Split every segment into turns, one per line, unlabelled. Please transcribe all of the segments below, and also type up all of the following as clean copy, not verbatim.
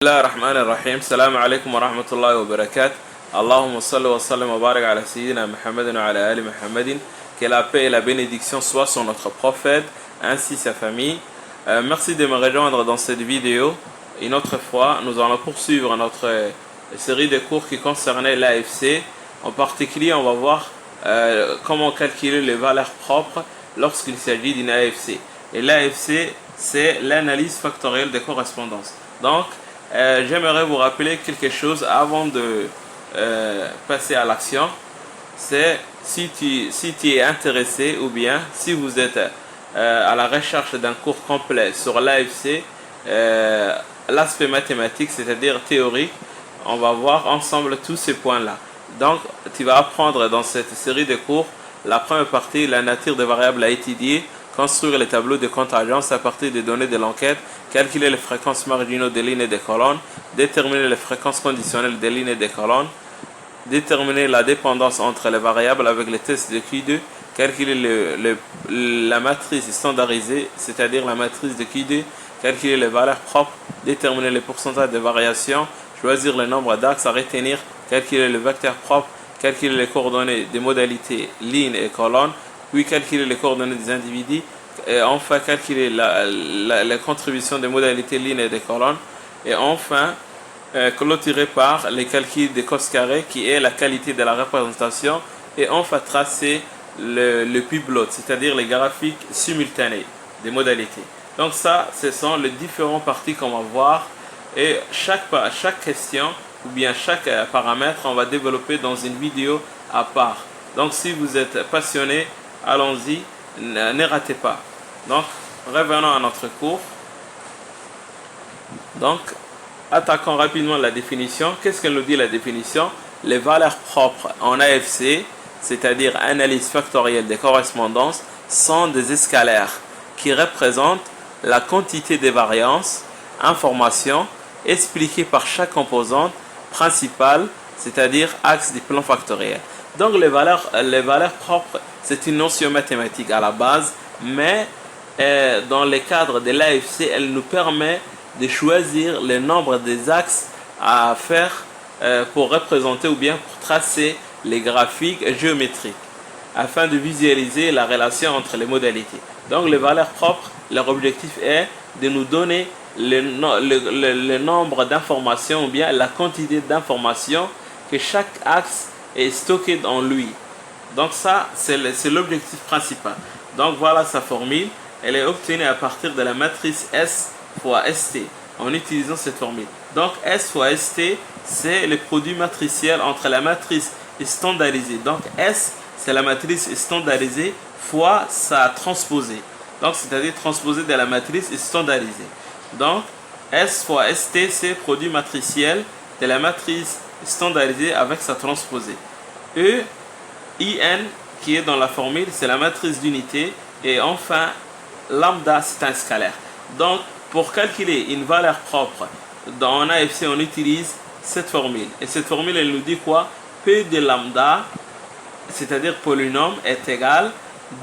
بسم الله الرحمن الرحيم السلام عليكم ورحمة الله وبركاته اللهم صل وسلم وبارك على سيدنا محمد وعلى آل محمد. Que la paix et la bénédiction soient sur notre prophète ainsi sa famille. Merci de me rejoindre dans cette vidéo. Une autre fois, nous allons poursuivre notre série de cours qui concernait l'AFC. En particulier, on va voir comment calculer les valeurs propres lorsqu'il s'agit d'une AFC. Et l'AFC, c'est l'analyse factorielle des correspondances. Donc, j'aimerais vous rappeler quelque chose avant de passer à l'action. C'est si tu es intéressé ou bien si vous êtes à la recherche d'un cours complet sur l'AFC, l'aspect mathématique, c'est-à-dire théorique, on va voir ensemble tous ces points-là. Donc, tu vas apprendre dans cette série de cours la première partie, la nature des variables à étudier, construire les tableaux de contingence à partir des données de l'enquête, calculer les fréquences marginaux des lignes et des colonnes, déterminer les fréquences conditionnelles des lignes et des colonnes, déterminer la dépendance entre les variables avec les tests de Q2, calculer la matrice standardisée, c'est-à-dire la matrice de Q2, calculer les valeurs propres, déterminer les pourcentages de variation, choisir le nombre d'axes à retenir, calculer les vecteurs propres, calculer les coordonnées des modalités lignes et colonnes, puis calculer les coordonnées des individus, et enfin calculer la contribution des modalités lignes et des colonnes, et enfin clôturer par les calculs des cos carrés qui est la qualité de la représentation, et enfin tracer le piplot, c'est-à-dire les graphiques simultanés des modalités. Donc ça, ce sont les différentes parties qu'on va voir, et chaque question ou bien chaque paramètre, on va développer dans une vidéo à part. Donc si vous êtes passionné, allons-y, ne ratez pas. Donc revenons à notre cours. Donc attaquons rapidement la définition. Qu'est-ce qu'elle nous dit la définition? Les valeurs propres en AFC, c'est-à-dire analyse factorielle des correspondances, sont des scalaires qui représentent la quantité des variances, informations expliquées par chaque composante principale, c'est-à-dire axe du plan factoriel. Donc les valeurs propres, c'est une notion mathématique à la base, mais dans le cadre de l'AFC, elle nous permet de choisir le nombre des axes à faire pour représenter ou bien pour tracer les graphiques géométriques afin de visualiser la relation entre les modalités. Donc les valeurs propres, leur objectif est de nous donner le nombre d'informations ou bien la quantité d'informations que chaque axe est stocké en lui. Donc ça, c'est l'objectif principal. Donc voilà sa formule. Elle est obtenue à partir de la matrice S fois ST en utilisant cette formule. Donc S fois ST, c'est le produit matriciel entre la matrice standardisée. Donc S, c'est la matrice standardisée fois sa transposée. Donc c'est-à-dire transposée de la matrice standardisée. Donc S fois ST, c'est le produit matriciel de la matrice standardisée avec sa transposée. E, IN, qui est dans la formule, c'est la matrice d'unité. Et enfin, lambda, c'est un scalaire. Donc, pour calculer une valeur propre dans AFC, on utilise cette formule. Et cette formule, elle nous dit quoi? P de lambda, c'est-à-dire polynôme, est égal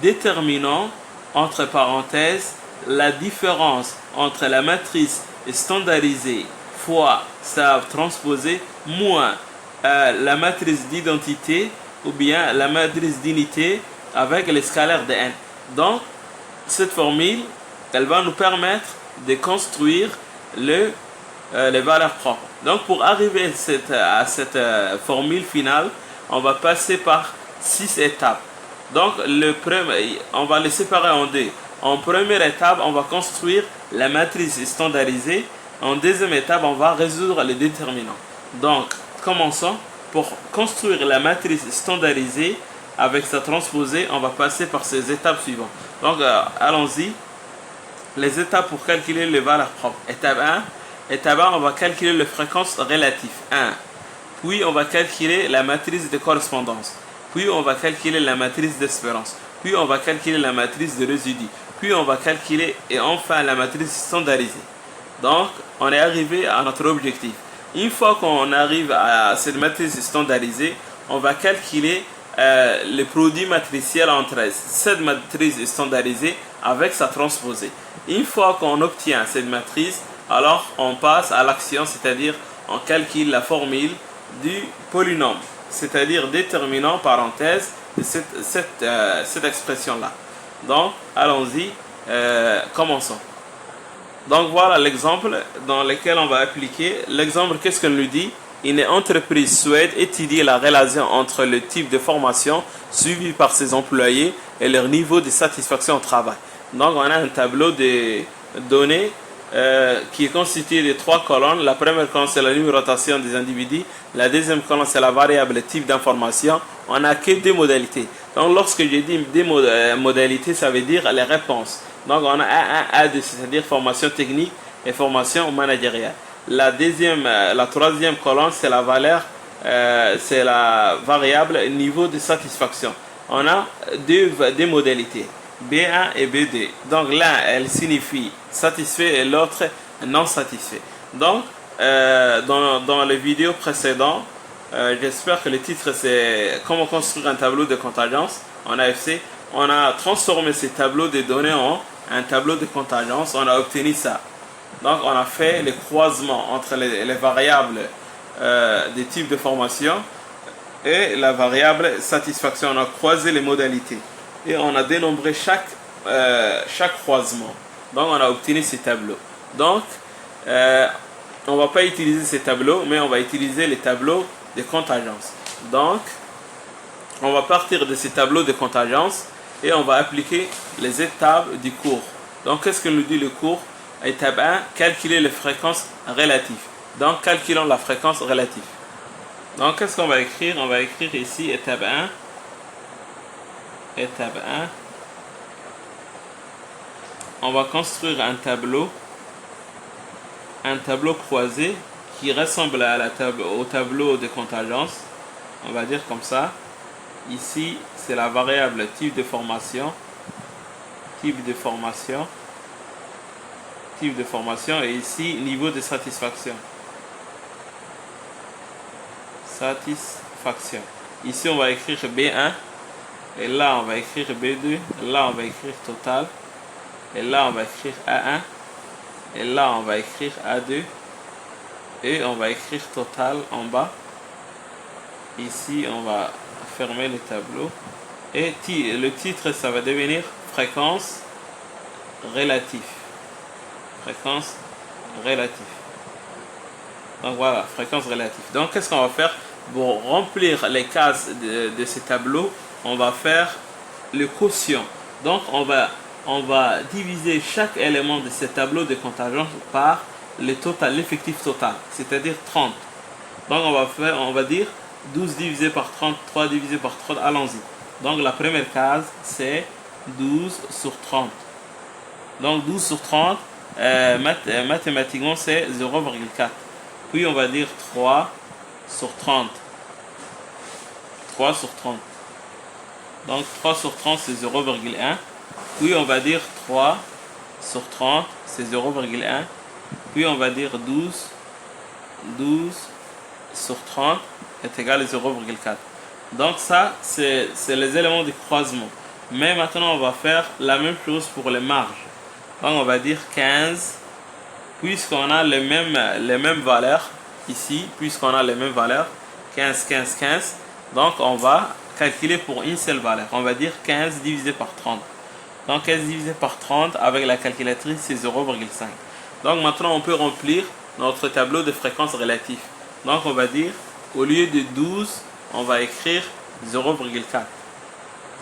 déterminant, entre parenthèses, la différence entre la matrice standardisée fois sa transposée moins la matrice d'identité ou bien la matrice d'unité avec les scalaires de n. Donc, cette formule, elle va nous permettre de construire les valeurs propres. Donc, pour arriver à cette formule finale, on va passer par 6 étapes. Donc, on va les séparer en deux. En première étape, on va construire la matrice standardisée. En deuxième étape, on va résoudre les déterminants. Donc, commençons. Pour construire la matrice standardisée avec sa transposée, on va passer par ces étapes suivantes. Donc, allons-y. Les étapes pour calculer les valeurs propres. Étape 1. Étape 1, on va calculer les fréquences relatives. 1. Puis, on va calculer la matrice de correspondance. Puis, on va calculer la matrice d'espérance. Puis, on va calculer la matrice de résidu. Puis, on va calculer et enfin la matrice standardisée. Donc, on est arrivé à notre objectif. Une fois qu'on arrive à cette matrice standardisée, on va calculer le produit matriciel entre cette matrice standardisée avec sa transposée. Une fois qu'on obtient cette matrice, alors on passe à l'action, c'est-à-dire on calcule la formule du polynôme, c'est-à-dire déterminant parenthèse de cette expression-là. Donc, allons-y, commençons. Donc, voilà l'exemple dans lequel on va appliquer. L'exemple, qu'est-ce qu'on nous dit? Une entreprise souhaite étudier la relation entre le type de formation suivi par ses employés et leur niveau de satisfaction au travail. Donc, on a un tableau de données qui est constitué de 3 colonnes. La première colonne, c'est la numérotation des individus. La deuxième colonne, c'est la variable type d'information. On n'a que 2 modalités. Donc, lorsque je dis des modalités, ça veut dire les réponses. Donc, on a A1, A2, c'est-à-dire formation technique et formation managériale. La troisième colonne, c'est la valeur, c'est la variable niveau de satisfaction. On a deux modalités, B1 et B2. Donc, l'un, elle signifie satisfait et l'autre non satisfait. Donc, dans les vidéos précédentes, j'espère que le titre c'est comment construire un tableau de contingence en AFC. On a transformé ces tableaux de données en un tableau de contingence. On a obtenu ça. Donc on a fait le croisement entre les variables des types de formation et la variable satisfaction. On a croisé les modalités et on a dénombré chaque croisement. Donc on a obtenu ces tableaux. Donc on ne va pas utiliser ces tableaux, mais on va utiliser les tableaux de contingence. Donc on va partir de ces tableaux de contingence et on va appliquer les étapes du cours. Donc qu'est-ce que nous dit le cours? Étape 1, calculer les fréquences relatives. Donc, calculons la fréquence relative. Donc, qu'est-ce qu'on va écrire? On va écrire ici étape 1. Étape 1. On va construire un tableau croisé qui ressemble à au tableau de contingence. On va dire comme ça. Ici, c'est la variable type de formation. Type de formation et ici niveau de satisfaction. Ici on va écrire B1 et là on va écrire B2, là on va écrire total et là on va écrire A1 et là on va écrire A2 et on va écrire total en bas. Ici on va fermer le tableau et le titre ça va devenir fréquence relative. Fréquence relative. Donc voilà, fréquence relative. Donc qu'est-ce qu'on va faire? Pour remplir les cases de ces tableaux, on va faire le quotient. Donc on va diviser chaque élément de ces tableaux de contingence par le total, l'effectif total, c'est-à-dire 30. Donc on va dire 12 divisé par 30, 3 divisé par 30, allons-y. Donc la première case c'est 12 sur 30. Donc 12 sur 30, mathématiquement c'est 0,4. Puis on va dire 3 sur 30. 3 sur 30. Donc 3 sur 30 c'est 0,1. Puis on va dire 3 sur 30 c'est 0,1. Puis on va dire 12 sur 30 est égal à 0,4. Donc ça c'est les éléments du croisement. Mais maintenant on va faire la même chose pour les marges. Donc on va dire 15, puisqu'on a les mêmes valeurs ici, 15, 15, 15, donc on va calculer pour une seule valeur. On va dire 15 divisé par 30. Donc 15 divisé par 30 avec la calculatrice c'est 0,5. Donc maintenant on peut remplir notre tableau de fréquence relative. Donc on va dire au lieu de 12, on va écrire 0,4.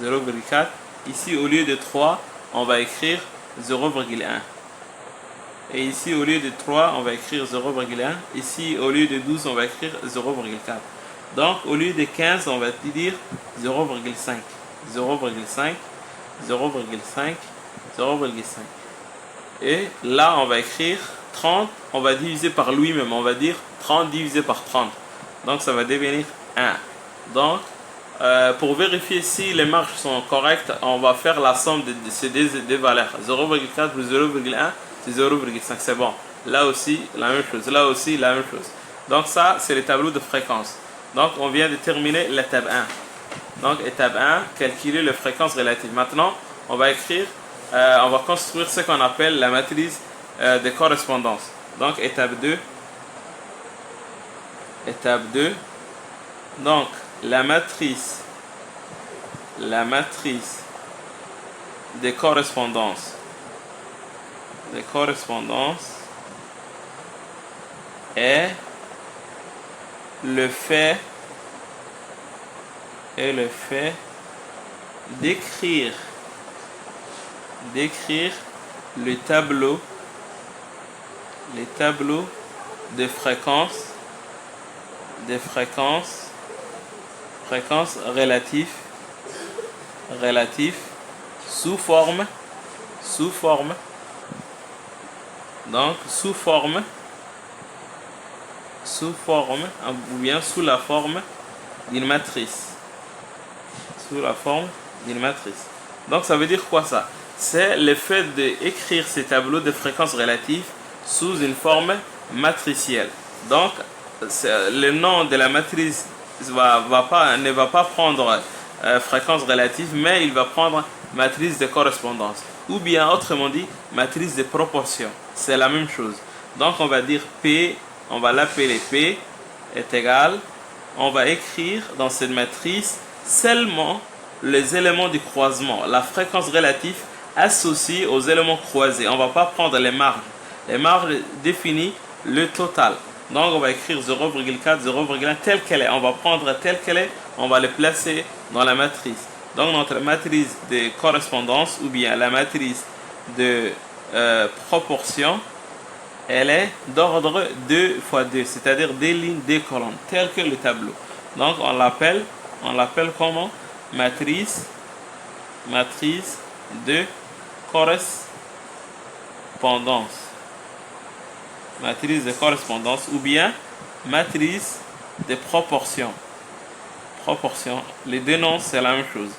0,4. Ici au lieu de 3, on va écrire 0,1. Et ici au lieu de 3 on va écrire 0,1. Ici au lieu de 12 on va écrire 0,4. Donc au lieu de 15 on va dire 0,5. 0,5, 0,5, 0,5. Et là on va écrire 30, on va diviser par lui-même, on va dire 30 divisé par 30. Donc ça va devenir 1. Donc pour vérifier si les marges sont correctes, on va faire la somme de ces deux valeurs. 0,4 plus 0,1, c'est 0,5. C'est bon. Là aussi, la même chose. Là aussi, la même chose. Donc ça, c'est le tableau de fréquence. Donc on vient de terminer l'étape 1. Donc étape 1, calculer les fréquences relatives. Maintenant, on va écrire, on va construire ce qu'on appelle la matrice de correspondance. Donc, étape 2. Étape 2. Donc, la matrice des correspondances est le fait d'écrire le tableau de fréquences relatifs sous forme ou bien sous la forme d'une matrice. Donc ça veut dire quoi ça? C'est le fait d'écrire ces tableaux de fréquences relatives sous une forme matricielle. Donc le nom de la matrice ne va pas prendre fréquence relative, mais il va prendre matrice de correspondance. Ou bien autrement dit, matrice de proportion. C'est la même chose. Donc on va dire P, on va l'appeler P est égal, on va écrire dans cette matrice seulement les éléments du croisement, la fréquence relative associée aux éléments croisés. On ne va pas prendre les marges. Les marges définissent le total. Donc on va écrire 0,4, 0,1 telle qu'elle est. On va prendre telle qu'elle est, on va le placer dans la matrice. Donc notre matrice de correspondance ou bien la matrice de proportion, elle est d'ordre 2 fois 2, c'est-à-dire des lignes, des colonnes, telles que le tableau. Donc on l'appelle comment? Matrice de correspondance. Matrice de correspondance ou bien matrice de proportion. Les deux noms, c'est la même chose.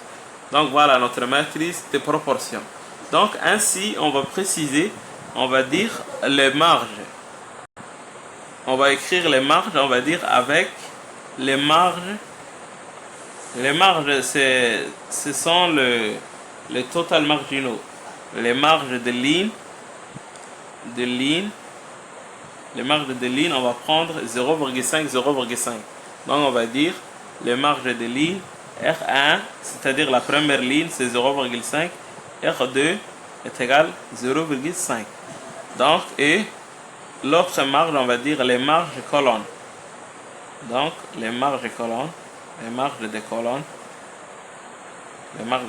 Donc voilà notre matrice de proportion. Donc ainsi, on va préciser, on va dire les marges. On va écrire les marges, on va dire avec les marges. Les marges, ce sont les total marginaux. Les marges de ligne. Les marges de ligne, on va prendre 0,5, 0,5. Donc on va dire les marges de ligne R1, c'est-à-dire la première ligne, c'est 0,5. R2 est égal à 0,5. Donc, et l'autre marge, on va dire les marges de colonnes. Donc, les marges de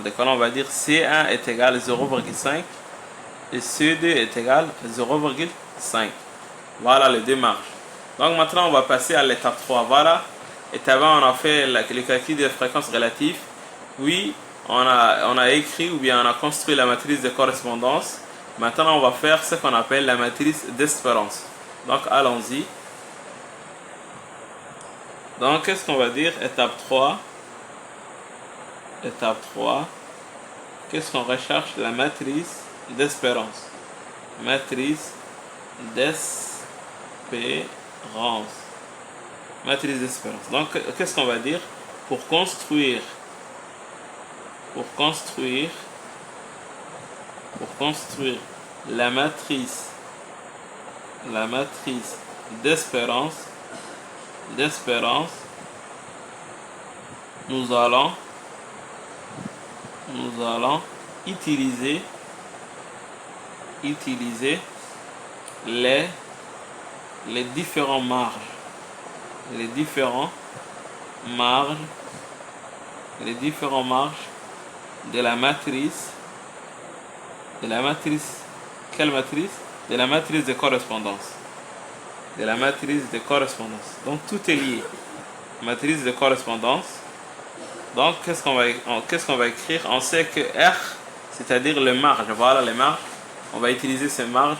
colonnes, on va dire C1 est égal à 0,5 et C2 est égal à 0,5. Voilà les deux marges. Donc maintenant, on va passer à l'étape 3. Voilà. Étape 1, on a fait le calcul des fréquences relatives. Oui, on a écrit ou bien on a construit la matrice de correspondance. Maintenant, on va faire ce qu'on appelle la matrice d'espérance. Donc, allons-y. Donc, qu'est-ce qu'on va dire? Étape 3. Qu'est-ce qu'on recherche? La matrice d'espérance. Matrice d'espérance. Donc, qu'est-ce qu'on va dire? Pour construire la matrice d'espérance, nous allons utiliser les différents marges. Les différents marges de la matrice. Quelle matrice? De la matrice de correspondance. Donc tout est lié. Matrice de correspondance. Donc qu'est-ce qu'on va écrire? On sait que R, c'est-à-dire les marges. Voilà les marges. On va utiliser ces marges.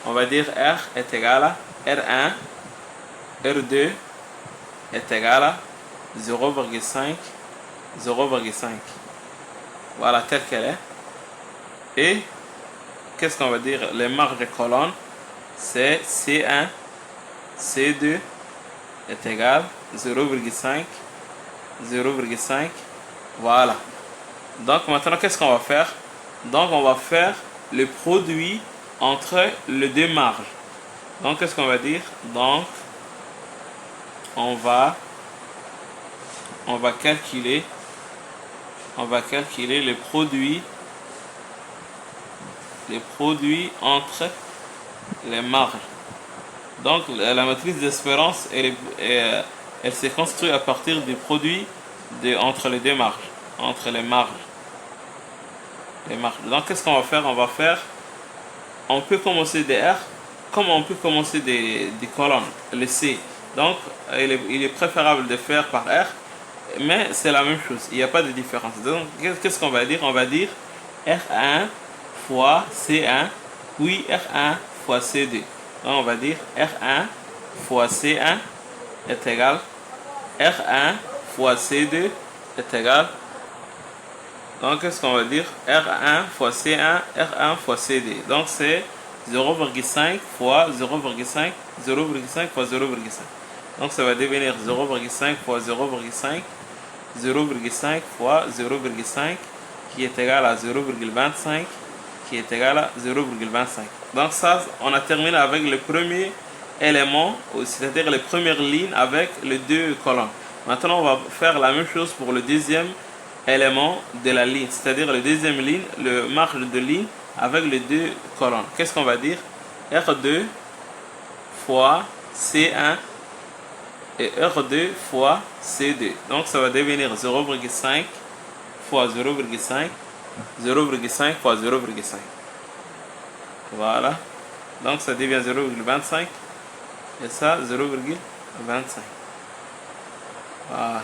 On va dire R est égal à R1, R2 est égal à 0,5. Voilà, telle qu'elle est. Et qu'est-ce qu'on va dire? Les marges de colonne, c'est C1, C2 est égal à 0,5. Voilà. Donc maintenant, qu'est-ce qu'on va faire? Donc on va faire le produit entre les deux marges. Donc, qu'est-ce qu'on va dire? Donc, on va calculer les produits entre les marges. Donc, la matrice d'espérance, elle s'est construite à partir du produit entre les deux marges, entre les marges. Donc, qu'est-ce qu'on va faire? On peut commencer des R comme on peut commencer des colonnes, le C. Donc, il est préférable de faire par R, mais c'est la même chose, il n'y a pas de différence. Donc, qu'est-ce qu'on va dire? On va dire R1 fois C1, puis R1 fois C2. Donc, on va dire R1 fois C1 est égal R1 fois C2 est égal. Donc, qu'est-ce qu'on va dire? R1 fois C1, R1 fois C2. Donc, c'est 0,5 fois 0,5, 0,5 fois 0,5. Donc, ça va devenir 0,5 fois 0,5, 0,5 fois 0,5, qui est égal à 0,25, qui est égal à 0,25. Donc, ça, on a terminé avec le premier élément, c'est-à-dire les premières lignes avec les deux colonnes. Maintenant, on va faire la même chose pour le deuxième élément de la ligne, c'est-à-dire la deuxième ligne, le marge de ligne avec les deux colonnes. Qu'est-ce qu'on va dire? R2 fois C1 et R2 fois C2. Donc ça va devenir 0,5 fois 0,5, 0,5 fois 0,5. Voilà. Donc ça devient 0,25 et ça 0,25. Voilà.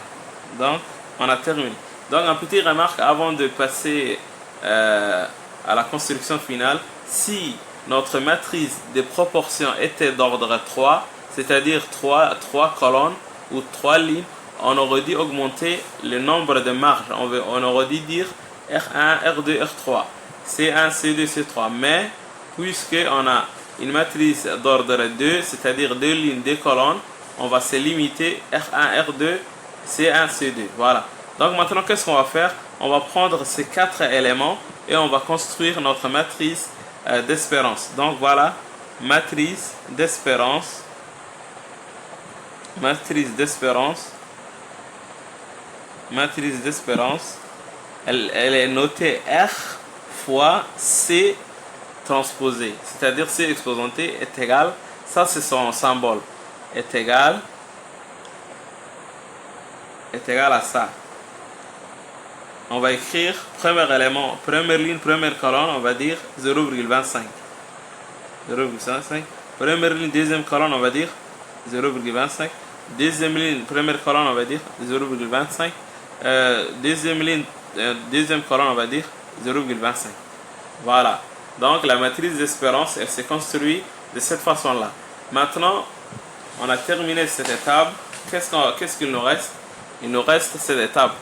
Donc on a terminé. Donc, une petite remarque avant de passer à la construction finale. Si notre matrice de proportions était d'ordre 3, c'est-à-dire 3 colonnes ou 3 lignes, on aurait dû augmenter le nombre de marges. On aurait dû dire R1, R2, R3, C1, C2, C3. Mais, puisqu'on a une matrice d'ordre 2, c'est-à-dire 2 lignes, 2 colonnes, on va se limiter R1, R2, C1, C2. Voilà. Donc maintenant, qu'est-ce qu'on va faire? On va prendre ces 4 éléments et on va construire notre matrice d'espérance. Donc voilà, matrice d'espérance. Elle est notée R fois C transposé. C'est-à-dire C exposanté est égal, ça c'est son symbole, est égal à ça. On va écrire premier élément, première ligne, première colonne, on va dire 0,25. 0,25. Première ligne, deuxième colonne, on va dire 0,25. Deuxième ligne, première colonne, on va dire 0,25. Deuxième ligne, deuxième colonne, on va dire 0,25. Voilà. Donc la matrice d'espérance, elle s'est construite de cette façon-là. Maintenant, on a terminé cette étape. Qu'est-ce qu'il nous reste? Il nous reste cette étape.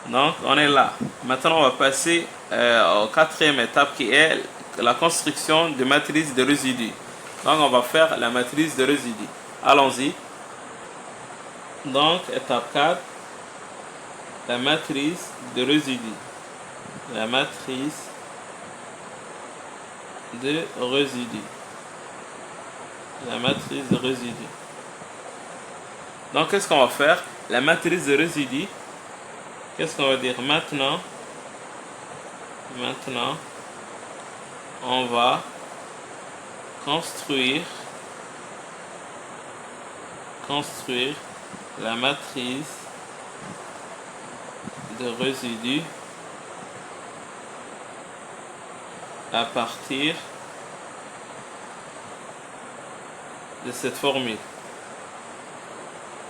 Donc, on est là. Maintenant, on va passer au quatrième étape qui est la construction de matrice de résidus. Donc, on va faire la matrice de résidus. Allons-y. Donc, étape 4, la matrice de résidus. La matrice de résidus. La matrice de résidus. Donc, qu'est-ce qu'on va faire? La matrice de résidus. Qu'est-ce qu'on va dire maintenant? Maintenant, on va construire la matrice de résidus à partir de cette formule.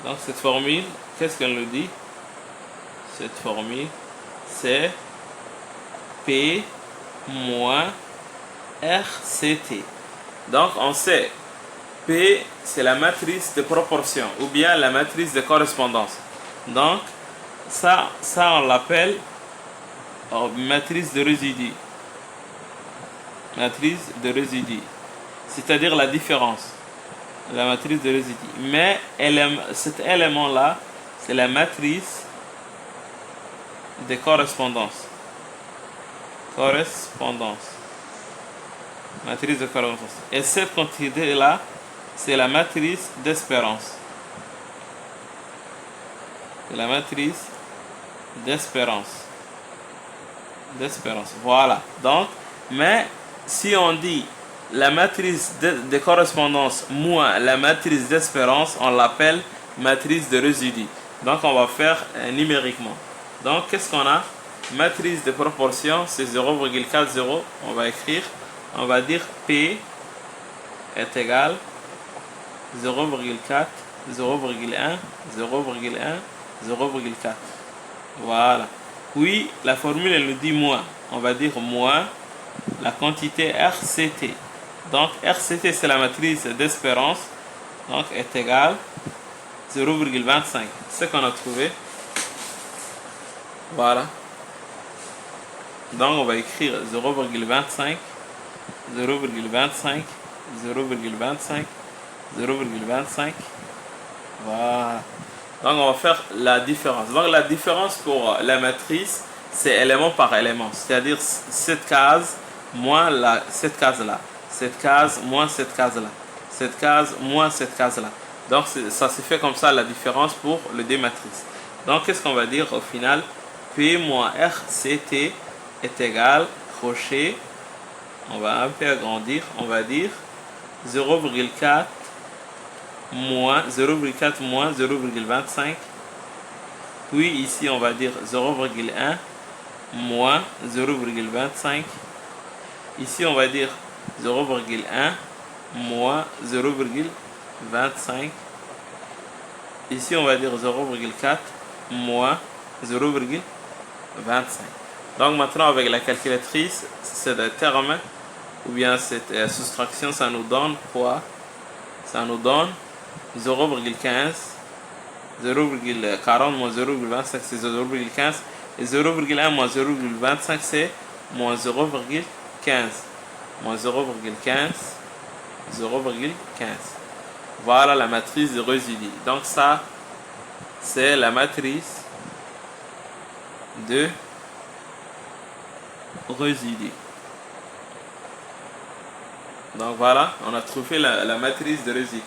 Donc cette formule, qu'est-ce qu'elle nous dit? Cette formule, c'est P moins RCT. Donc on sait, P c'est la matrice de proportion ou bien la matrice de correspondance. Donc ça on l'appelle matrice de résidus. Matrice de résidus, c'est-à-dire la différence. La matrice de résidus. Mais cet élément-là, c'est la matrice de correspondance. Matrice de correspondance. Et cette quantité-là, c'est la matrice d'espérance. C'est la matrice d'espérance. D'espérance. Voilà. Donc, mais si on dit la matrice de correspondance moins la matrice d'espérance, on l'appelle matrice de résidu. Donc, on va faire numériquement. Donc, qu'est-ce qu'on a? Matrice de proportion, c'est 0,40. On va écrire, on va dire P est égal 0,4, 0,1, 0,1, 0,4. Voilà. Puis, la formule, elle nous dit moins. On va dire moins la quantité RCT. Donc, RCT, c'est la matrice d'espérance. Donc, est égal 0,25. C'est ce qu'on a trouvé. Voilà. Donc, on va écrire 0,25, 0,25, 0,25, 0,25. Voilà. Donc, on va faire la différence. Donc, la différence pour la matrice, c'est élément par élément. C'est-à-dire cette case moins cette case-là. Cette case moins cette case-là. Cette case moins cette case-là. Donc, ça se fait comme ça la différence pour les deux matrices. Donc, qu'est-ce qu'on va dire au final? P moins RCT est égal, crochet, on va un peu agrandir, on va dire 0,4 moins 0,25. Puis ici, on va dire 0,1 moins 0,25. Ici, on va dire 0,1 moins 0,25. Ici, on va dire 0,4 moins 0,25. Donc maintenant, avec la calculatrice, cette terme ou bien cette soustraction, ça nous donne quoi? Ça nous donne 0,15, 0,40 moins 0,25, c'est 0,15. Et 0,1 moins 0,25, c'est moins 0,15. Moins 0,15, 0,15. Voilà la matrice de résidu. Donc ça, c'est la matrice de résidu. Donc voilà, on a trouvé la matrice de résidu.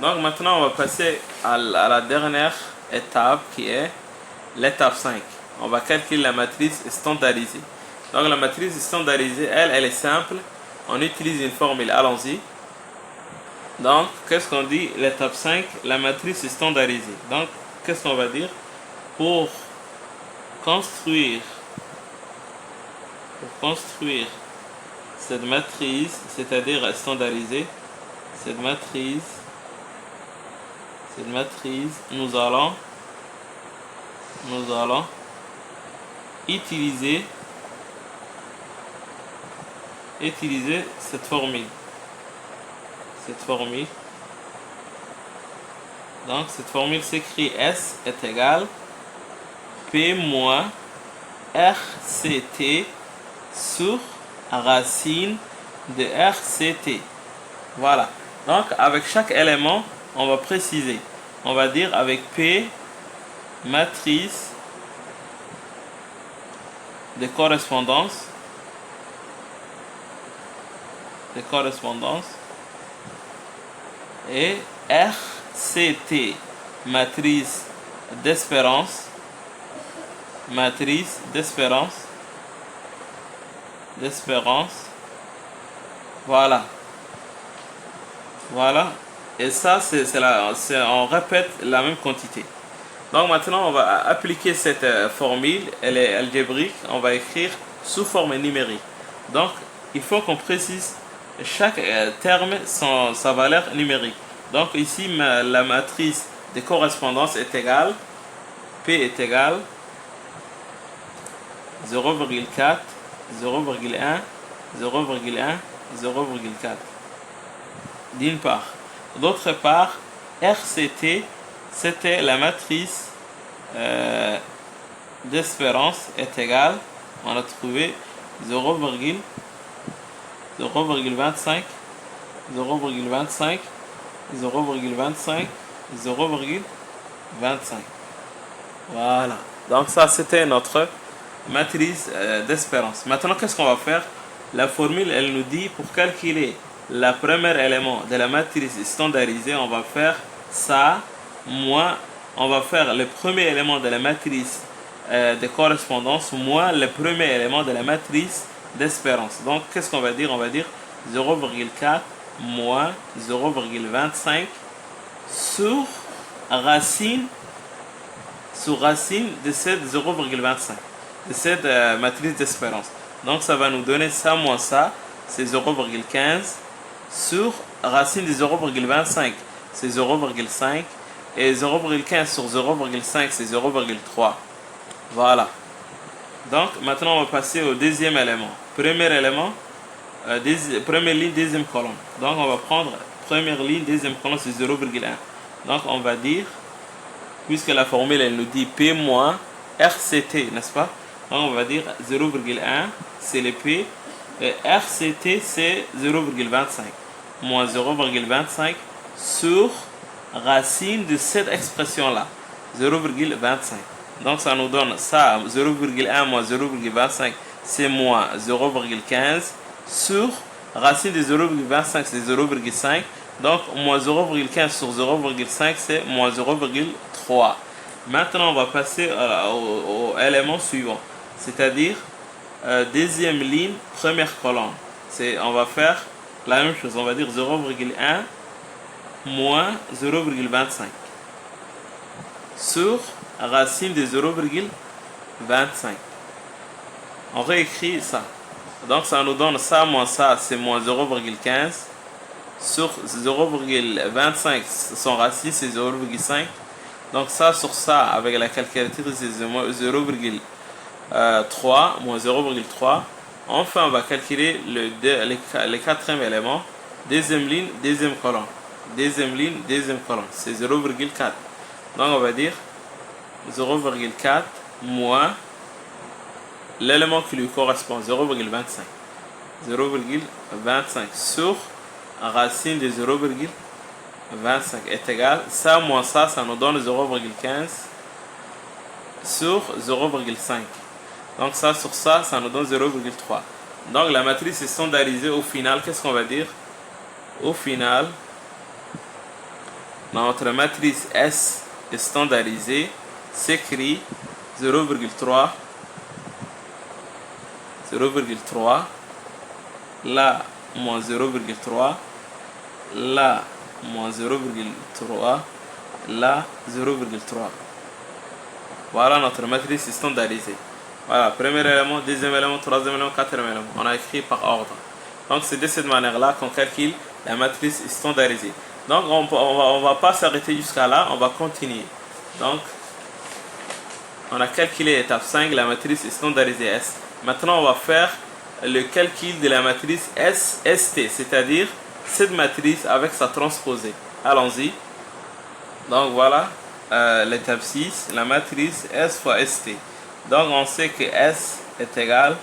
Donc maintenant, on va passer à la dernière étape qui est l'étape 5. On va calculer la matrice standardisée. Donc la matrice standardisée, elle est simple. On utilise une formule, allons-y. Donc, qu'est-ce qu'on dit? L'étape 5, la matrice standardisée. Donc, qu'est-ce qu'on va dire? Pour construire cette matrice, c'est-à-dire standardisée, cette matrice, nous allons utiliser cette formule. Donc, cette formule s'écrit S est égal P moins RCT sur racine de RCT. Voilà. Donc, avec chaque élément, on va préciser. On va dire avec P, matrice de correspondance. Et RCT, matrice d'espérance. Voilà. Et ça, on répète la même quantité. Donc maintenant, on va appliquer cette formule. Elle est algébrique. On va écrire sous forme numérique. Donc, il faut qu'on précise chaque terme sa valeur numérique. Donc ici, la matrice de correspondance est égale, P est égal 0,4, 0,1, 0,1, 0,4. D'une part. D'autre part, RCT, c'était la matrice d'espérance est égale, on a trouvé 0,25, 0,25, 0,25, 0,25. Voilà. Donc ça, c'était notre matrice d'espérance. Maintenant, qu'est-ce qu'on va faire? La formule, elle nous dit pour calculer le premier élément de la matrice standardisée, on va faire ça, moins, on va faire le premier élément de la matrice de correspondance moins le premier élément de la matrice d'espérance. Donc, qu'est-ce qu'on va dire? On va dire 0,4 moins 0,25 sur racine de cette 0,25, de cette matrice d'espérance. Donc, ça va nous donner ça moins ça, c'est 0,15 sur racine de 0,25, c'est 0,5 et 0,15 sur 0,5, c'est 0,3. Voilà. Donc, maintenant, on va passer au deuxième élément. Premier élément, première ligne, deuxième colonne. Donc, on va prendre première ligne, deuxième colonne, c'est 0,1. Donc, on va dire, puisque la formule, elle nous dit P moins RCT, n'est-ce pas? Donc, on va dire 0,1, c'est le P, et RCT, c'est 0,25. Moins 0,25 sur racine de cette expression-là, 0,25. Donc, ça nous donne ça, 0,1 moins 0,25, c'est moins 0,15 sur racine de 0,25, c'est 0,5. Donc, moins 0,15 sur 0,5, c'est moins 0,3. Maintenant, on va passer au élément suivant, c'est-à-dire deuxième ligne, première colonne. On va faire la même chose, on va dire 0,1 moins 0,25 sur racine de 0,25. On réécrit ça. Donc, ça nous donne ça moins ça, c'est moins 0,15 sur 0,25, son racine c'est 0,5. Donc ça sur ça avec la calculatrice c'est 0,3 moins 0,3. Enfin on va calculer le quatrième élément, deuxième ligne, deuxième colonne, deuxième ligne, deuxième colonne, c'est 0,4. Donc on va dire 0,4 moins l'élément qui lui correspond, 0,25. 0,25 sur racine de 0,25 est égal, ça moins ça, ça nous donne 0,15 sur 0,5. Donc ça sur ça, ça nous donne 0,3. Donc la matrice est standardisée. Au final, qu'est-ce qu'on va dire? Au final, notre matrice S est standardisée, s'écrit 0,3, 0,3, là moins 0,3, là moins 0,3, là 0,3. Voilà notre matrice standardisée. Voilà, premier élément, deuxième élément, troisième élément, quatrième élément. On a écrit par ordre. Donc c'est de cette manière-là qu'on calcule la matrice standardisée. Donc on va pas s'arrêter jusqu'à là, on va continuer. Donc on a calculé l'étape 5, la matrice standardisée S. Maintenant on va faire le calcul de la matrice ST, c'est-à-dire cette matrice avec sa transposée. Allons-y. Donc voilà l'étape 6, la matrice S fois ST. Donc on sait que S est égal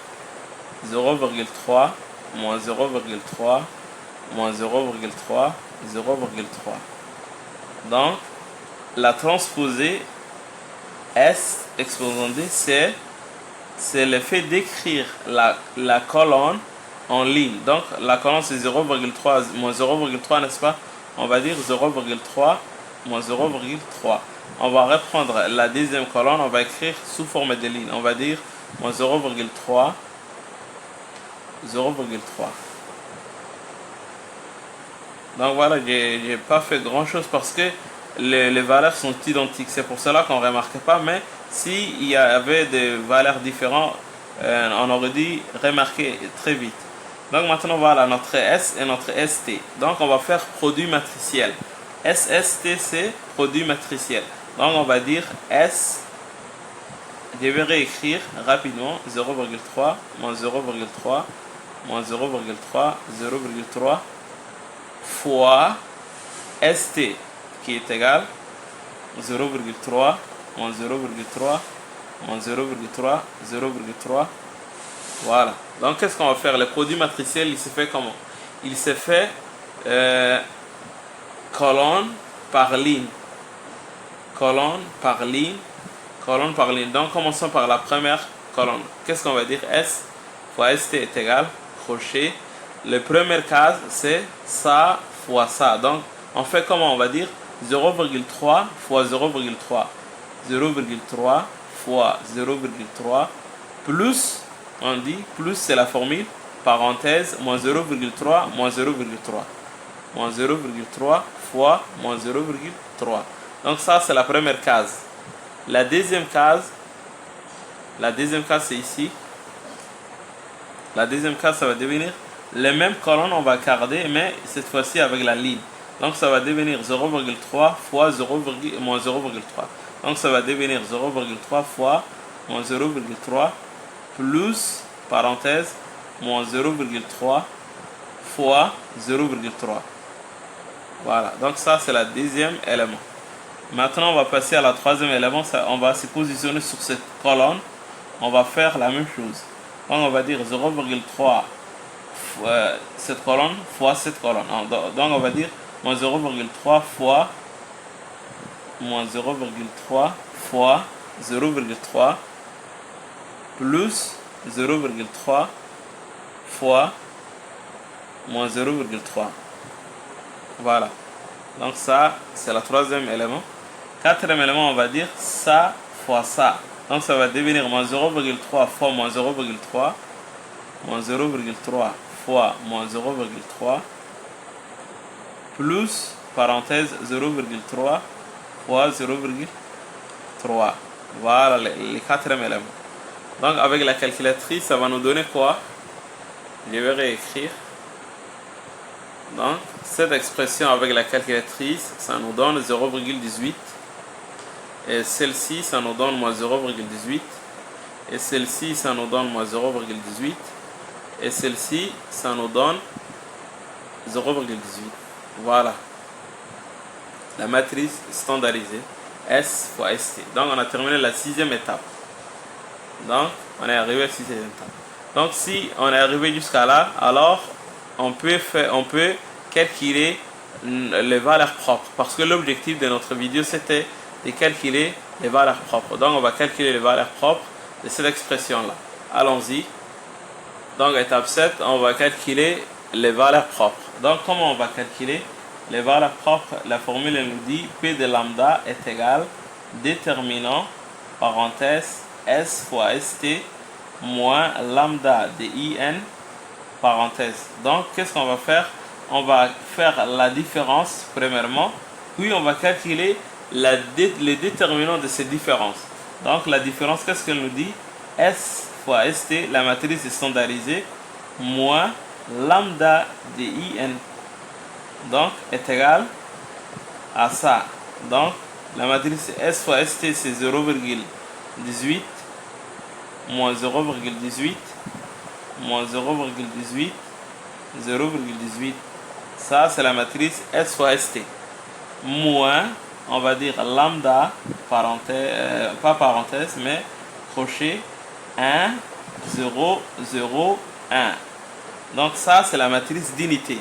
0,3 moins 0,3 moins 0,3, 0,3. Donc la transposée S exposant D, c'est le fait d'écrire la colonne en ligne. Donc la colonne c'est 0,3 moins 0,3, n'est-ce pas? On va dire 0,3 moins 0,3. On va reprendre la deuxième colonne, on va écrire sous forme de ligne. On va dire moins 0,3, 0,3. Donc voilà, j'ai pas fait grand chose parce que les valeurs sont identiques. C'est pour cela qu'on ne remarquait pas. Mais s'il y avait des valeurs différentes, on aurait dû remarquer très vite. Donc maintenant voilà notre S et notre ST. Donc on va faire produit matriciel. SST c'est produit matriciel. Donc on va dire S, je vais réécrire rapidement 0,3 moins 0,3 moins 0,3, 0,3 fois ST qui est égal 0,3 moins 0,3 moins 0,3, 0,3. Voilà. Donc qu'est-ce qu'on va faire? Le produit matriciel, il se fait comment? Il se fait colonne par ligne. Colonne par ligne. Colonne par ligne. Donc commençons par la première colonne. Qu'est-ce qu'on va dire? S fois ST est égal crochet. La première case, c'est ça fois ça. Donc, on fait comment? On va dire 0,3 fois 0,3. 0,3 fois 0,3 plus, on dit, plus c'est la formule, parenthèse, moins 0,3 moins 0,3. Moins 0,3 fois moins 0,3. Donc ça, c'est la première case. La deuxième case c'est ici. La deuxième case, ça va devenir les mêmes colonnes, on va garder, mais cette fois-ci avec la ligne. Donc ça va devenir 0,3 fois moins 0,3. Donc ça va devenir 0,3 fois moins 0,3 plus, parenthèse, moins 0,3 fois 0,3. Voilà, donc ça c'est le deuxième élément. Maintenant on va passer à la troisième élément, on va se positionner sur cette colonne. On va faire la même chose. Donc on va dire 0,3 fois cette colonne fois cette colonne. Donc on va dire moins 0,3 fois moins 0,3 fois 0,3 plus 0,3 fois moins 0,3. Voilà. Donc ça, c'est le troisième élément. Quatrième élément, on va dire ça fois ça. Donc ça va devenir moins 0,3 fois moins 0,3. Moins 0,3 fois moins 0,3. Plus, parenthèse, 0,3 fois 0,3. Voilà les quatrième éléments. Donc avec la calculatrice, ça va nous donner quoi? Je vais réécrire. Donc cette expression avec la calculatrice, ça nous donne 0,18. Et celle-ci, ça nous donne moins 0,18. Et celle-ci, ça nous donne moins 0,18. Et celle-ci, ça nous donne 0,18. Voilà. La matrice standardisée S fois ST. Donc on a terminé la sixième étape. Donc on est arrivé à la sixième étape. Donc si on est arrivé jusqu'à là, alors on peut calculer les valeurs propres. Parce que l'objectif de notre vidéo, c'était de calculer les valeurs propres. Donc on va calculer les valeurs propres de cette expression-là. Allons-y. Donc étape 7, on va calculer les valeurs propres. Donc comment on va calculer les valeurs propres? La formule nous dit P de lambda est égal déterminant, parenthèse, S fois ST moins lambda de IN, parenthèse. Donc qu'est-ce qu'on va faire? On va faire la différence premièrement, puis on va calculer les déterminants de ces différences. Donc la différence, qu'est-ce qu'elle nous dit? S fois ST, la matrice est standardisée, moins lambda de IN, donc est égal à ça. Donc la matrice S fois ST, c'est 0,18 moins 0,18 moins 0,18 0,18. Ça c'est la matrice S fois ST, moins, on va dire lambda, parenthèse, pas parenthèse, mais crochet 1, 0, 0, 1. Donc ça c'est la matrice d'unité.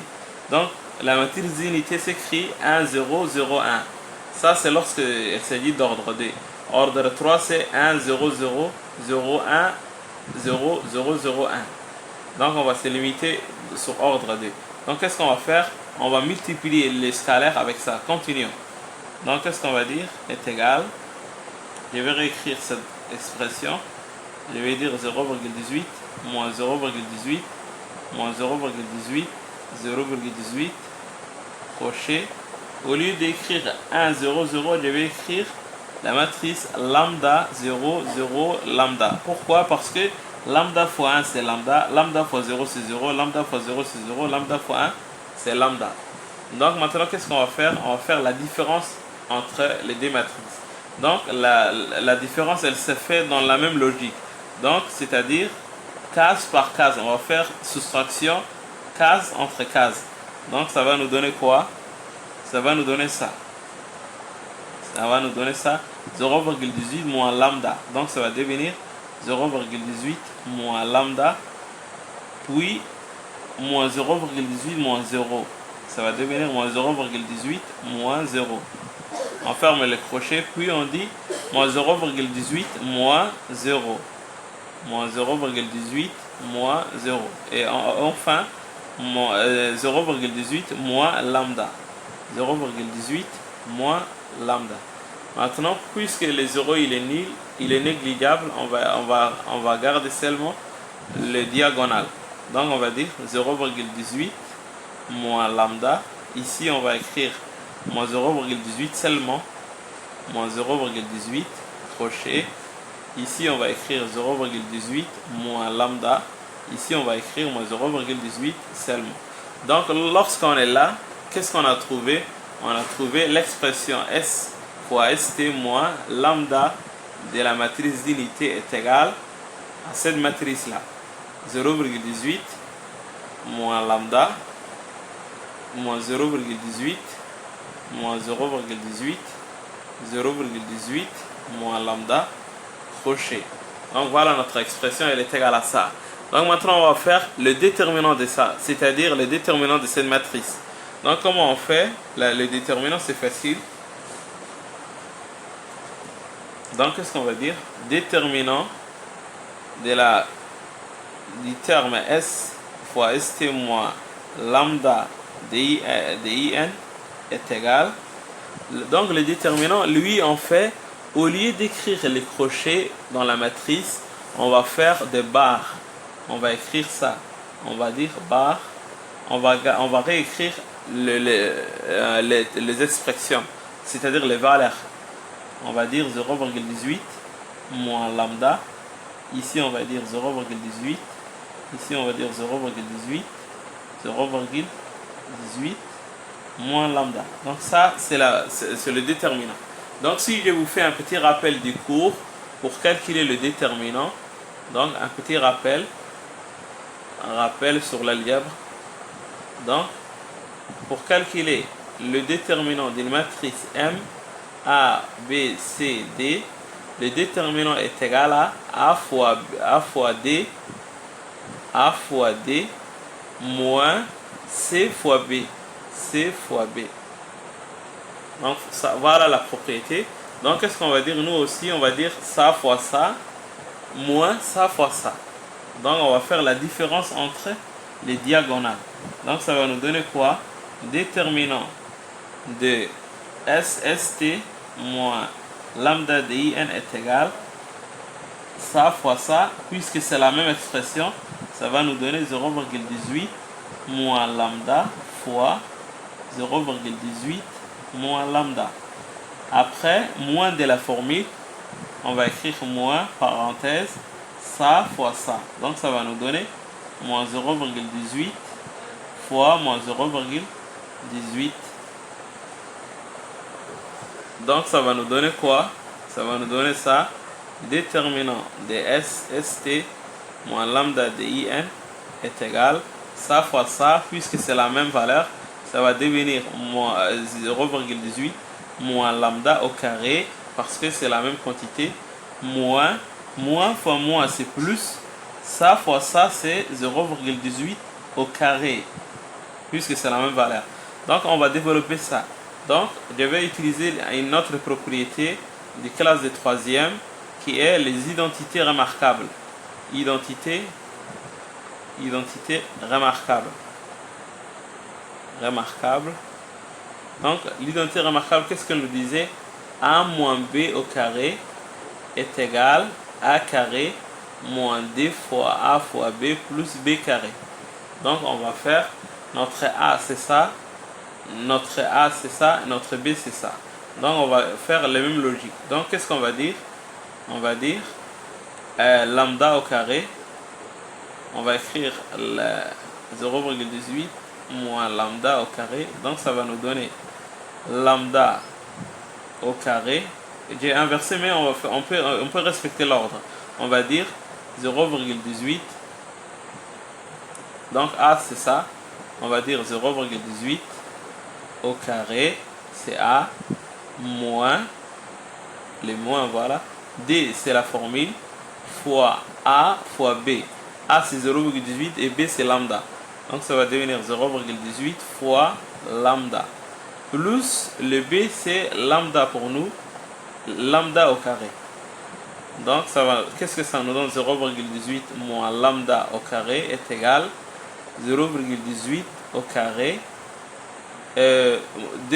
Donc la matrice d'unité s'écrit 1, 0, 0, 1. Ça c'est lorsque elle s'agit d'ordre 2. Ordre 3 c'est 1, 0, 0, 0, 1, 0, 0, 0, 1. Donc on va se limiter sur ordre 2. Donc qu'est-ce qu'on va faire? On va multiplier les scalaires avec ça. Continuons. Donc qu'est-ce qu'on va dire? Est égal. Je vais réécrire cette expression. Je vais dire 0,18 moins 0,18 moins 0,18 0,18 crochet. Au lieu d'écrire 1, 0, 0, je vais écrire la matrice lambda 0, 0, lambda. Pourquoi? Parce que lambda fois 1 c'est lambda, lambda fois 0 c'est 0, lambda fois 0 c'est 0, lambda fois 1 c'est lambda. Donc maintenant qu'est-ce qu'on va faire? On va faire la différence entre les deux matrices. Donc la différence elle se fait dans la même logique. Donc c'est-à-dire case par case. On va faire soustraction case entre cases. Donc ça va nous donner quoi? Ça va nous donner ça. Ça va nous donner ça. 0,18 moins lambda. Donc ça va devenir 0,18 moins lambda. Puis moins 0,18 moins 0. Ça va devenir moins 0,18 moins 0. On ferme le crochet. Puis on dit moins 0,18 moins 0. Moins 0,18 moins 0. Et enfin, 0,18 moins lambda. 0,18 moins lambda. Maintenant, puisque le 0 il est nul, il est négligeable, on va garder seulement le diagonal. Donc on va dire 0,18 moins lambda. Ici on va écrire moins 0,18 seulement. Moins 0,18 crochet. Ici on va écrire 0,18 moins lambda. Ici on va écrire moins 0,18 seulement. Donc lorsqu'on est là, qu'est-ce qu'on a trouvé? On a trouvé l'expression S fois ST moins lambda de la matrice d'unité est égale à cette matrice-là. 0,18 moins lambda moins 0,18 moins 0,18 0,18 moins lambda crochet. Donc voilà notre expression, elle est égale à ça. Donc maintenant on va faire le déterminant de ça, c'est-à-dire le déterminant de cette matrice. Donc comment on fait? Le déterminant c'est facile. Donc qu'est-ce qu'on va dire? Déterminant du terme S fois ST moins lambda de IN est égal. Donc le déterminant, lui, en fait, au lieu d'écrire les crochets dans la matrice, on va faire des barres. On va écrire ça. On va dire barre. On va réécrire les expressions, c'est-à-dire les valeurs. On va dire 0,18 moins lambda. Ici, on va dire 0,18. Ici, on va dire 0,18. 0,18 moins lambda. Donc ça, c'est le déterminant. Donc si je vous fais un petit rappel du cours pour calculer le déterminant, donc un petit rappel sur l'algèbre. Donc pour calculer le déterminant d'une matrice M, A, B, C, D, le déterminant est égal à A fois D moins C fois B. C fois B. Donc ça, voilà la propriété. Donc qu'est-ce qu'on va dire? Nous aussi on va dire ça fois ça moins ça fois ça. Donc on va faire la différence entre les diagonales. Donc ça va nous donner quoi? Déterminant de SST moins lambda de IN est égal ça fois ça, puisque c'est la même expression, ça va nous donner 0,18 moins lambda fois 0,18 moins lambda. Après, moins de la formule, on va écrire moins, parenthèse, ça fois ça. Donc ça va nous donner moins 0,18 fois moins 0,18. Donc ça va nous donner quoi? Ça va nous donner ça. Déterminant de SST moins lambda de IN est égal ça fois ça, puisque c'est la même valeur, ça va devenir moins 0,18 moins lambda au carré, parce que c'est la même quantité, moins fois moins c'est plus, ça fois ça c'est 0,18 au carré, puisque c'est la même valeur. Donc on va développer ça. Donc je vais utiliser une autre propriété de classe de troisième qui est les identités remarquables. Identité remarquable. Donc l'identité remarquable, qu'est-ce qu'elle nous disait? A moins B au carré est égal à A carré moins D fois A fois B plus B carré. Donc on va faire notre A c'est ça, notre A c'est ça, notre B c'est ça. Donc on va faire la même logique. Donc qu'est-ce qu'on va dire? On va dire lambda au carré. On va écrire 0,18 moins lambda au carré. Donc ça va nous donner lambda au carré. J'ai inversé, mais on peut respecter l'ordre. On va dire 0,18. Donc A c'est ça. On va dire 0,18 au carré. C'est A moins les moins, voilà. D c'est la formule fois A fois B. A c'est 0,18 et B c'est lambda. Donc ça va devenir 0,18 fois lambda. Plus le B c'est lambda pour nous. Lambda au carré. Donc, qu'est-ce que ça nous donne? 0,18 moins lambda au carré est égal 0,18 au carré. 2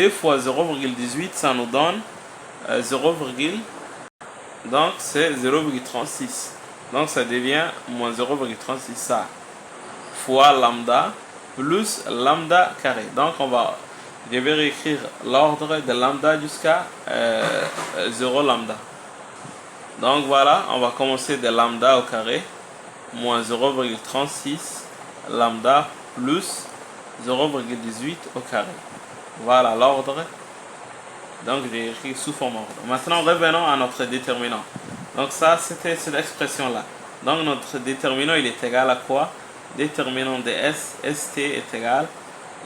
fois 0,18, ça nous donne 0, donc c'est 0,36. Donc ça devient moins 0,36 ça. Fois lambda plus lambda carré. Donc je vais réécrire l'ordre de lambda jusqu'à 0 lambda. Donc voilà, on va commencer de lambda au carré moins 0,36 lambda plus 0,18 au carré. Voilà l'ordre. Donc j'ai écrit sous forme ordre. Maintenant revenons à notre déterminant. Donc ça c'était cette expression là. Donc notre déterminant il est égal à quoi? Déterminant de S, ST est égal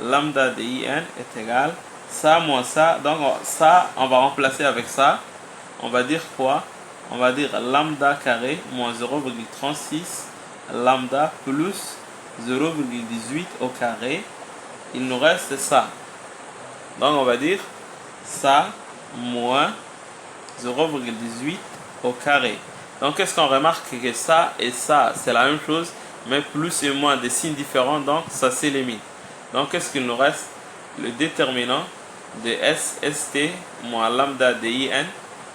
lambda de IN est égal ça moins ça. Donc ça on va remplacer avec ça. On va dire quoi? On va dire lambda carré moins 0,36 lambda plus 0,18 au carré. Il nous reste ça. Donc on va dire ça moins 0,18 au carré. Donc qu'est-ce qu'on remarque? Que ça et ça c'est la même chose, mais plus et moins des signes différents, donc ça s'élimine. Donc qu'est-ce qu'il nous reste? Le déterminant de SST moins lambda de IN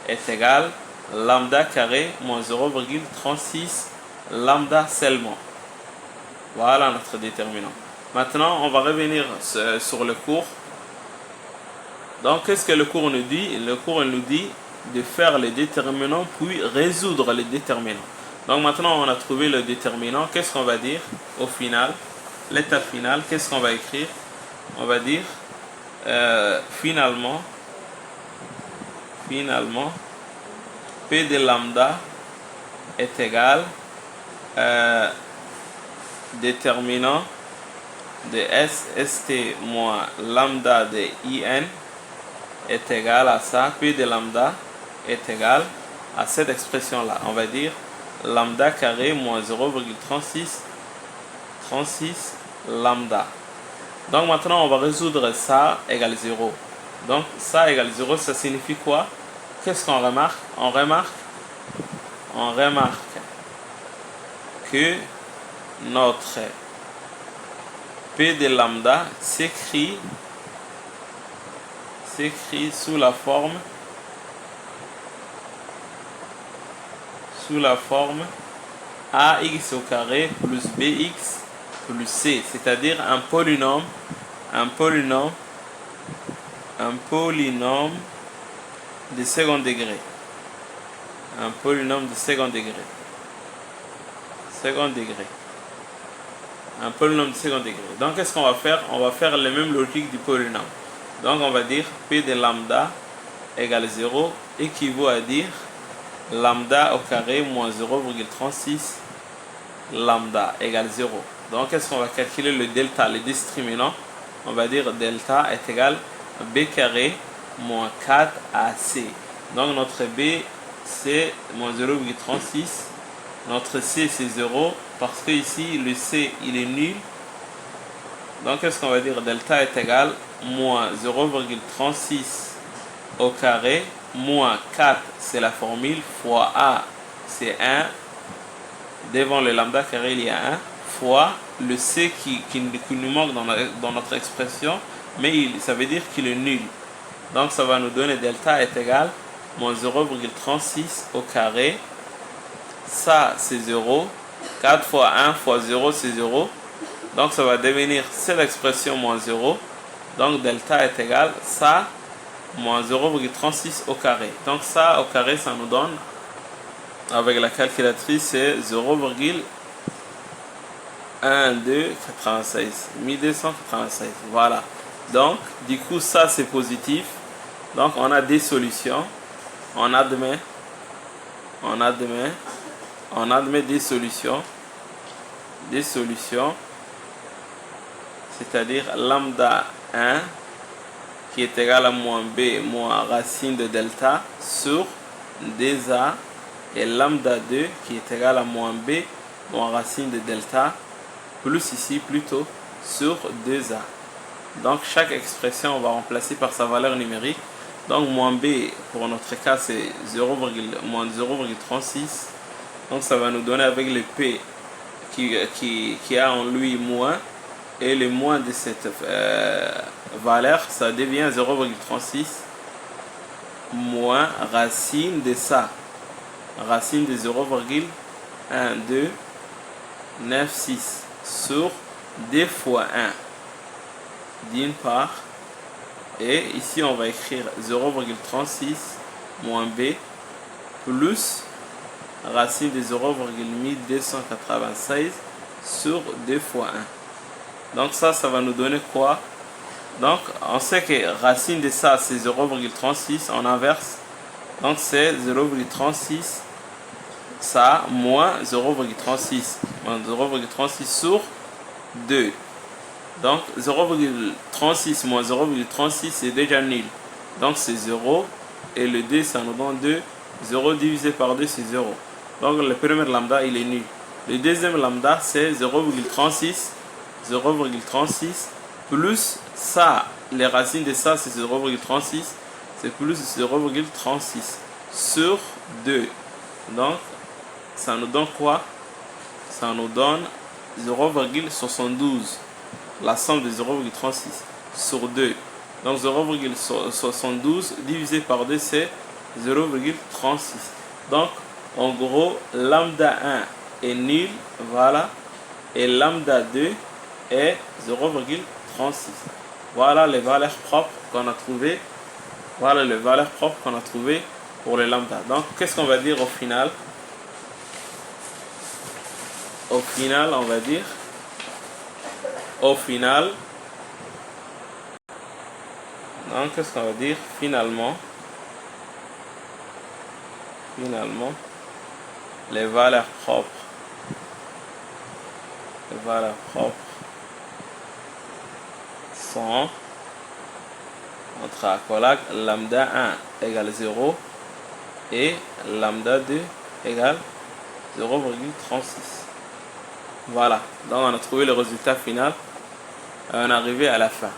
est égal lambda carré moins 0,36 lambda seulement. Voilà notre déterminant. Maintenant on va revenir sur le cours. Donc qu'est-ce que le cours nous dit? Le cours nous dit de faire les déterminants puis résoudre les déterminants. Donc maintenant on a trouvé le déterminant. Qu'est-ce qu'on va dire au final? L'étape finale, qu'est-ce qu'on va écrire? On va dire finalement P de lambda est égal déterminant de SST moins lambda de IN est égal à ça. P de lambda est égal à cette expression là. On va dire lambda carré moins 0,36 lambda. Donc maintenant on va résoudre ça égale 0. Donc ça égale 0, ça signifie quoi? Qu'est-ce qu'on remarque? On remarque que notre P de lambda s'écrit sous la forme ax au carré plus bx plus c, c'est-à-dire un polynôme de second degré. Un polynôme de second degré. Un polynôme de second degré. Donc qu'est-ce qu'on va faire? On va faire la même logique du polynôme. Donc on va dire P de lambda égale 0 équivaut à dire lambda au carré moins 0,36 lambda égale 0. Donc qu'est-ce qu'on va calculer? Le delta, le discriminant. On va dire delta est égal à b carré moins 4ac. Donc notre b c'est moins 0,36. Notre c c'est 0 parce que ici le c il est nul. Donc qu'est-ce qu'on va dire? Delta est égal moins 0,36 au carré moins 4 c'est la formule fois a c'est 1. Devant le lambda carré il y a 1 fois le c qui nous manque dans notre expression, mais ça veut dire qu'il est nul. Donc ça va nous donner delta est égal moins 0,36 au carré. Ça c'est 0. 4 fois 1 fois 0 c'est 0. Donc ça va devenir cette expression moins 0. Donc delta est égal ça moins 0,36 au carré. Donc ça au carré ça nous donne avec la calculatrice c'est 0,1296. Voilà. Donc du coup ça c'est positif. Donc on a des solutions. On admet des solutions. C'est-à-dire lambda 1 qui est égal à moins b moins racine de delta sur 2a et lambda 2 qui est égal à moins b moins racine de delta plus ici plutôt sur 2a. Donc chaque expression on va remplacer par sa valeur numérique. Donc moins B, pour notre cas, c'est moins 0,36. Donc ça va nous donner avec le P qui a en lui moins, et le moins de cette valeur, ça devient 0,36 moins racine de ça. Racine de 0,1296 sur 2 fois 1 d'une part, et ici on va écrire 0,36 moins B plus racine de 0,1296 sur 2 fois 1. Donc ça va nous donner quoi? Donc on sait que racine de ça c'est 0,36, en inverse, donc c'est 0,36 ça moins 0,36 sur 2. Donc 0,36 moins 0,36 c'est déjà nul, donc c'est 0, et le 2 ça nous donne 2. 0 divisé par 2 c'est 0, donc le premier lambda il est nul. Le deuxième lambda c'est 0,36 plus ça, les racines de ça c'est 0,36, c'est plus 0,36 sur 2. Donc ça nous donne quoi? Ça nous donne 0,72, la somme de 0,36 sur 2. Donc 0,72 divisé par 2 c'est 0,36. Donc en gros lambda 1 est nul, voilà, et lambda 2 est 0,36. Voilà les valeurs propres qu'on a trouvées. Voilà les valeurs propres qu'on a trouvées pour les lambda. Donc qu'est-ce qu'on va dire au final? Au final, on va dire, au final, donc qu'est-ce qu'on va dire? Finalement, les valeurs propres sont entre accolades lambda 1 égale 0 et lambda 2 égale 0,36. Voilà, donc on a trouvé le résultat final. On est arrivé à la fin.